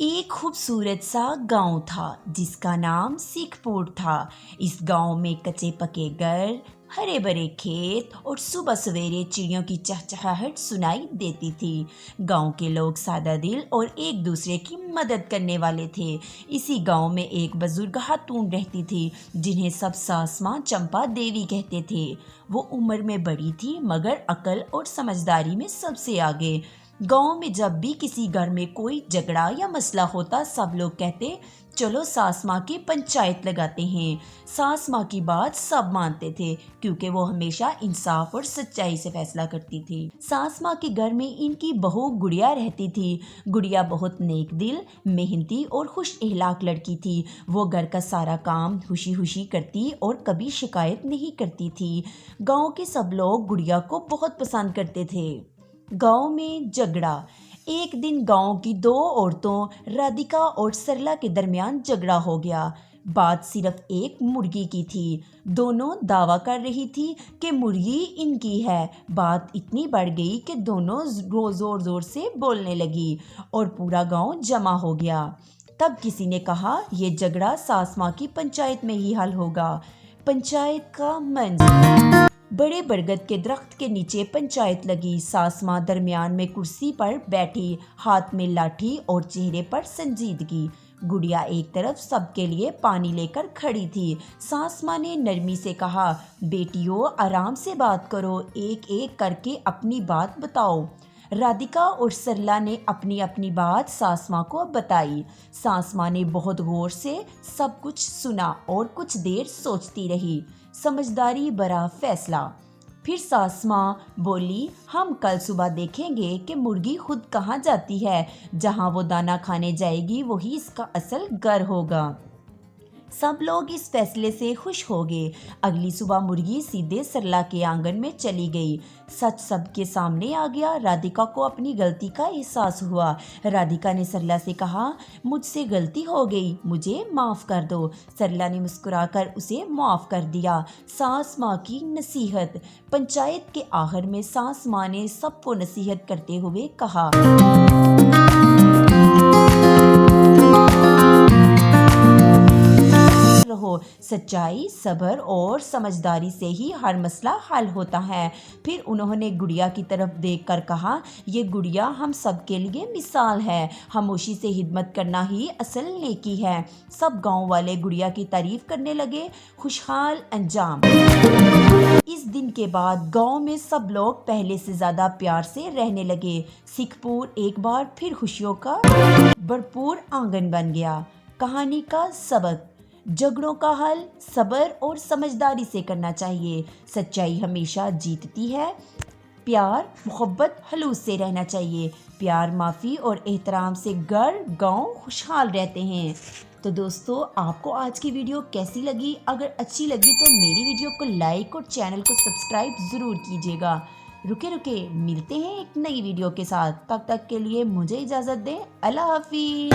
एक खूबसूरत सा गांव था जिसका नाम सीखपुर था। इस गांव में कच्चे पके घर, हरे भरे खेत और सुबह सवेरे चिड़ियों की चहचहाहट सुनाई देती थी। गांव के लोग सादा दिल और एक दूसरे की मदद करने वाले थे। इसी गांव में एक बुजुर्ग खातून रहती थी जिन्हें सब सास माँ चंपा देवी कहते थे। वो उम्र में बड़ी थी मगर अकल और समझदारी में सबसे आगे। गांव में जब भी किसी घर में कोई झगड़ा या मसला होता सब लोग कहते चलो सास माँ की पंचायत लगाते हैं। सास माँ की बात सब मानते थे क्योंकि वो हमेशा इंसाफ और सच्चाई से फैसला करती थी। सास माँ के घर में इनकी बहू गुड़िया रहती थी। गुड़िया बहुत नेक दिल, मेहनती और खुश अखलाक लड़की थी। वो घर का सारा काम खुशी खुशी करती और कभी शिकायत नहीं करती थी। गांव के सब लोग गुड़िया को बहुत पसंद करते थे। गांव में झगड़ा। एक दिन गांव की दो औरतों राधिका और सरला के दरमियान झगड़ा हो गया। बात सिर्फ एक मुर्गी की थी। दोनों दावा कर रही थी कि मुर्गी इनकी है। बात इतनी बढ़ गई कि दोनों जोर जोर से बोलने लगी और पूरा गांव जमा हो गया। तब किसी ने कहा यह झगड़ा सास माँ की पंचायत में ही हल होगा। पंचायत का मंच। बड़े बरगद के दरख्त के नीचे पंचायत लगी। सास माँ दरमियान में कुर्सी पर बैठी, हाथ में लाठी और चेहरे पर संजीदगी। गुड़िया एक तरफ सबके लिए पानी लेकर खड़ी थी। सास माँ ने नरमी से कहा, बेटियों आराम से बात करो, एक एक करके अपनी बात बताओ। राधिका और सरला ने अपनी अपनी बात सास माँ को बताई। सास माँ ने बहुत गौर से सब कुछ सुना और कुछ देर सोचती रही। समझदारी भरा फैसला। फिर सास माँ बोली, हम कल सुबह देखेंगे कि मुर्गी खुद कहाँ जाती है। जहाँ वो दाना खाने जाएगी वही इसका असल घर होगा। सब लोग इस फैसले से खुश हो गए। अगली सुबह मुर्गी सीधे सरला के आंगन में चली गई। सच सबके सामने आ गया। राधिका को अपनी गलती का एहसास हुआ। राधिका ने सरला से कहा, मुझसे गलती हो गई, मुझे माफ़ कर दो। सरला ने मुस्कुराकर उसे माफ़ कर दिया। सास माँ की नसीहत। पंचायत के आखिर में सास माँ ने सबको नसीहत करते हुए कहा, रहो, सच्चाई, सब्र और समझदारी से ही हर मसला हल होता है। फिर उन्होंने गुड़िया की तरफ देखकर कहा, ये गुड़िया हम सब के लिए मिसाल है। खामोशी से हिदमत करना ही असल नेकी है। सब गांव वाले गुड़िया की तारीफ करने लगे। खुशहाल अंजाम। इस दिन के बाद गांव में सब लोग पहले से ज्यादा प्यार से रहने लगे। सीखपुर एक बार फिर खुशियों का भरपूर आंगन बन गया। कहानी का सबक। झगड़ों का हल सब्र और समझदारी से करना चाहिए। सच्चाई हमेशा जीतती है। प्यार, मोहब्बत, खलूस से रहना चाहिए। प्यार, माफ़ी और एहतराम से घर गांव खुशहाल रहते हैं। तो दोस्तों, आपको आज की वीडियो कैसी लगी? अगर अच्छी लगी तो मेरी वीडियो को लाइक और चैनल को सब्सक्राइब ज़रूर कीजिएगा। रुके रुके मिलते हैं एक नई वीडियो के साथ। तब तक के लिए मुझे इजाज़त दें। अल्लाह हाफिज़।